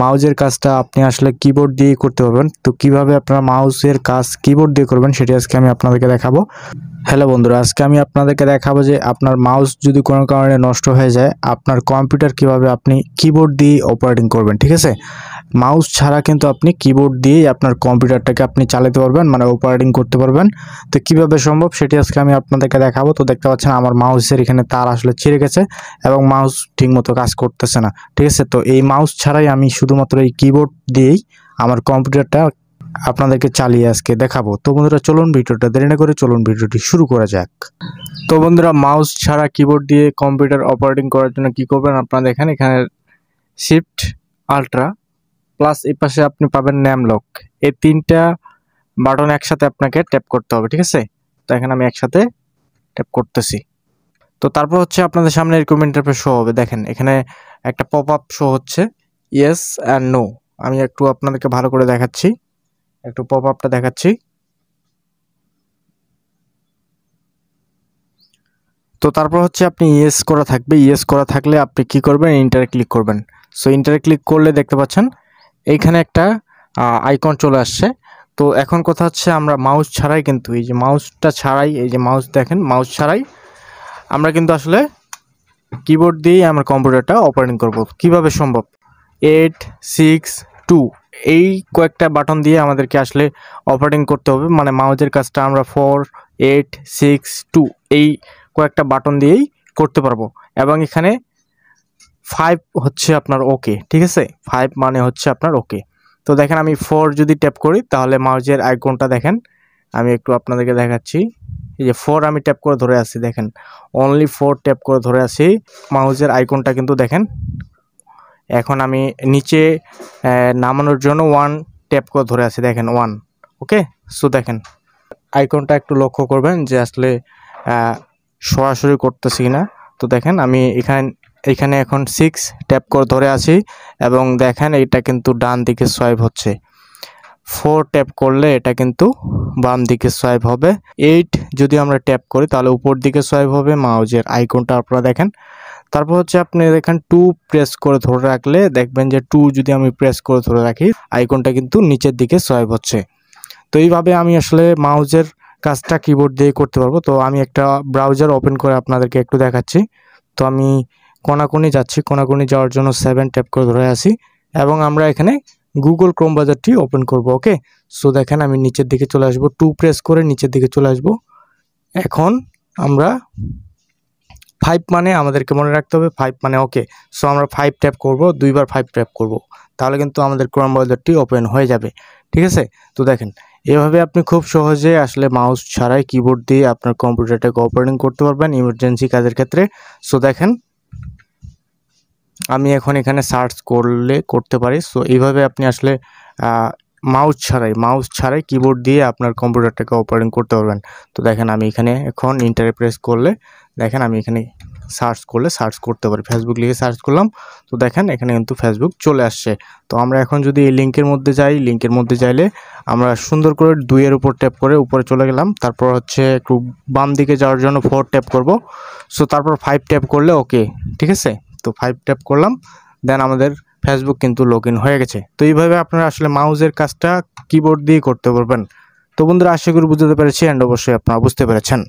মাউজের কাজটা আপনি আসলে কিবোর্ড দিয়ে করতে পারবেন। তো কিভাবে আপনারা মাউসের কাজ কিবোর্ড দিয়ে করবেন সেটি আজকে আমি আপনাদেরকে দেখাবো। হ্যালো বন্ধুরা, আজকে আমি আপনাদেরকে দেখাবো যে আপনার মাউস যদি কোনো কারণে নষ্ট হয়ে যায়, আপনার কম্পিউটার কিভাবে আপনি কিবোর্ড দিয়ে অপারেটিং করবেন। ঠিক আছে, মাউস ছাড়া কিন্তু আপনি কিবোর্ড দিয়েই আপনার কম্পিউটারটাকে আপনি চালাতে পারবেন, মানে অপারেটিং করতে পারবেন। তো কিভাবে সম্ভব সেটি আজকে আমি আপনাদেরকে দেখাবো। তো দেখতে পাচ্ছেন আমার মাউসের এখানে তার আসলে ছিঁড়ে গেছে এবং মাউস ঠিকমতো কাজ করতেছে না। ঠিক আছে, তো এই মাউস ছাড়াই আমি শুধুমাত্র এই কিবোর্ড দিয়েই আমার কম্পিউটারটা আপনাদেরকে চালিয়ে আজকে দেখাবো। তো বন্ধুরা চলুন ভিডিওটা দেরি না করে চলুন ভিডিওটি শুরু করা যাক। তো বন্ধুরা, মাউস ছাড়া কিবোর্ড দিয়ে কম্পিউটার অপারেটিং করার জন্য কি করবেন, আপনারা দেখেন এখানে শিফট আল্ট্রা প্লাস এই পাশে আপনি পাবেন নেম লক, এই তিনটা বাটন একসাথে আপনাকে ট্যাপ করতে হবে। ঠিক আছে, তো এখানে আমি একসাথে ট্যাপ করতেছি। তো তারপর হচ্ছে আপনাদের সামনে এরকম ইন্টারফেস শো হবে। দেখেন এখানে একটা পপ আপ শো হচ্ছে ইয়েস অ্যান্ড নো। আমি একটু আপনাদেরকে ভালো করে দেখাচ্ছি, একটু পপ আপটা দেখাচ্ছি। তো তারপর হচ্ছে আপনি ইয়েস করা থাকবে, ইয়েস করা থাকলে আপনি কি করবেন, ইন্টারে ক্লিক করবেন। সো ইন্টারে ক্লিক করলে দেখতে পাচ্ছেন এইখানে একটা আইকন চলে আসছে। তো এখন কথা হচ্ছে আমরা মাউস ছাড়াই কিন্তু এই যে মাউসটা ছাড়াই, এই যে মাউস দেখেন, মাউস ছাড়াই আমরা কিন্তু আসলে কিবোর্ড দিয়েই আমার কম্পিউটারটা অপারেটিং করব। কিভাবে সম্ভব, 8 6 2 এই কয়েকটা বাটন দিয়ে আমাদেরকে আসলে অপারেটিং করতে হবে। মানে মাউসের কাজটা আমরা 4 8 6 2 এই কয়েকটা বাটন দিয়েই করতে পারবো। এবং এখানে 5 হচ্ছে আপনার ওকে। ঠিক আছে, 5 মানে হচ্ছে আপনার ওকে। তো দেখেন আমি 4 যদি ট্যাপ করি তাহলে মাউসের আইকনটা দেখেন, আমি একটু আপনাদেরকে দেখাচ্ছি। এই যে 4 আমি ট্যাপ করে ধরে আছি, দেখেন অনলি 4 ট্যাপ করে ধরে আছি, মাউসের আইকনটা কিন্তু দেখেন। এখন আমি নিচে নামানোর জন্য 1 ট্যাপ করে ধরে আছি, দেখেন 1। ওকে, সো দেখেন আইকনটা একটু লক্ষ্য করবেন যে আসলে সরাসরি করতেছি না। তো দেখেন আমি এখানে এখন 6 ট্যাপ করে ধরে আছি এবং দেখেন এটা কিন্তু ডান দিকে সোয়াইপ হচ্ছে। 4 ট্যাপ করলে এটা কিন্তু বাম দিকে সোয়াইপ হবে। 8 যদি আমরা ট্যাপ করি তাহলে উপর দিকে সোয়াইপ হবে মাউসের আইকনটা আপনারা দেখেন। তারপর হচ্ছে আপনি দেখেন 2 প্রেস করে ধরে রাখলে দেখবেন যে 2 যদি আমি প্রেস করে ধরে রাখি আইকনটা কিন্তু নিচের দিকে সোয়াইপ হচ্ছে। তো এইভাবে আমি আসলে মাউসের কাজটা কিবোর্ড দিয়ে করতে পারবো। তো আমি একটা ব্রাউজার ওপেন করে আপনাদেরকে একটু দেখাচ্ছি। তো আমি কোনাকুনি যাচ্ছি, কোনাকুনি যাওয়ার জন্য 7 ট্যাপ করে ধরে আসি এবং আমরা এখানে গুগল ক্রোম ব্রাউজারটি ওপেন করব। ওকে, সো দেখেন আমি নিচের দিকে চলে আসব, 2 প্রেস করে নিচের দিকে চলে আসব। এখন আমরা 5 মানে আমাদেরকে মনে রাখতে হবে 5 মানে ওকে। সো আমরা 5 ট্যাপ করব, 2বার 5 ট্যাপ করব, তাহলে কিন্তু আমাদের ক্রোম ব্রাউজারটি ওপেন হয়ে যাবে। ঠিক আছে, তো দেখেন এভাবে আপনি খুব সহজে আসলে মাউস ছাড়াই কিবোর্ড দিয়ে আপনার কম্পিউটারটাকে অপারেটিং করতে পারবেন ইমার্জেন্সি কাজের ক্ষেত্রে। সো দেখেন আমি এখন এখানে সার্চ করলে করতে পারি। সো এইভাবে আপনি আসলে মাউস ছাড়াই কিবোর্ড দিয়ে আপনার কম্পিউটারটাকে অপারেটিং করতে পারবেন। তো দেখেন আমি এখানে এখন ইন্টারে প্রেস করলে দেখেন আমি এখানে সার্চ করতে পারি, ফেসবুক লিখে সার্চ করলাম। তো দেখেন এখানে কিন্তু ফেসবুক চলে আসছে। তো আমরা এখন যদি এই লিঙ্কের মধ্যে যাই, লিঙ্কের মধ্যে যাইলে আমরা সুন্দর করে 2-এর উপর ট্যাপ করে উপরে চলে গেলাম। তারপর হচ্ছে একটু বাম দিকে যাওয়ার জন্য 4 ট্যাপ করব। সো তারপর 5 ট্যাপ করলে ওকে। ঠিক আছে, তো 5 ট্যাপ করলাম, দেন আমাদের ফেসবুক কিন্তু লগ ইন হয়ে গেছে। তো এইভাবে আপনারা আসলে মাউসের কাজটা কিবোর্ড দিয়ে করতে পারবেন। তো বন্ধুরা আশা করি বুঝতে পেরেছি, অ্যান্ড অবশ্যই আপনারা বুঝতে পেরেছেন।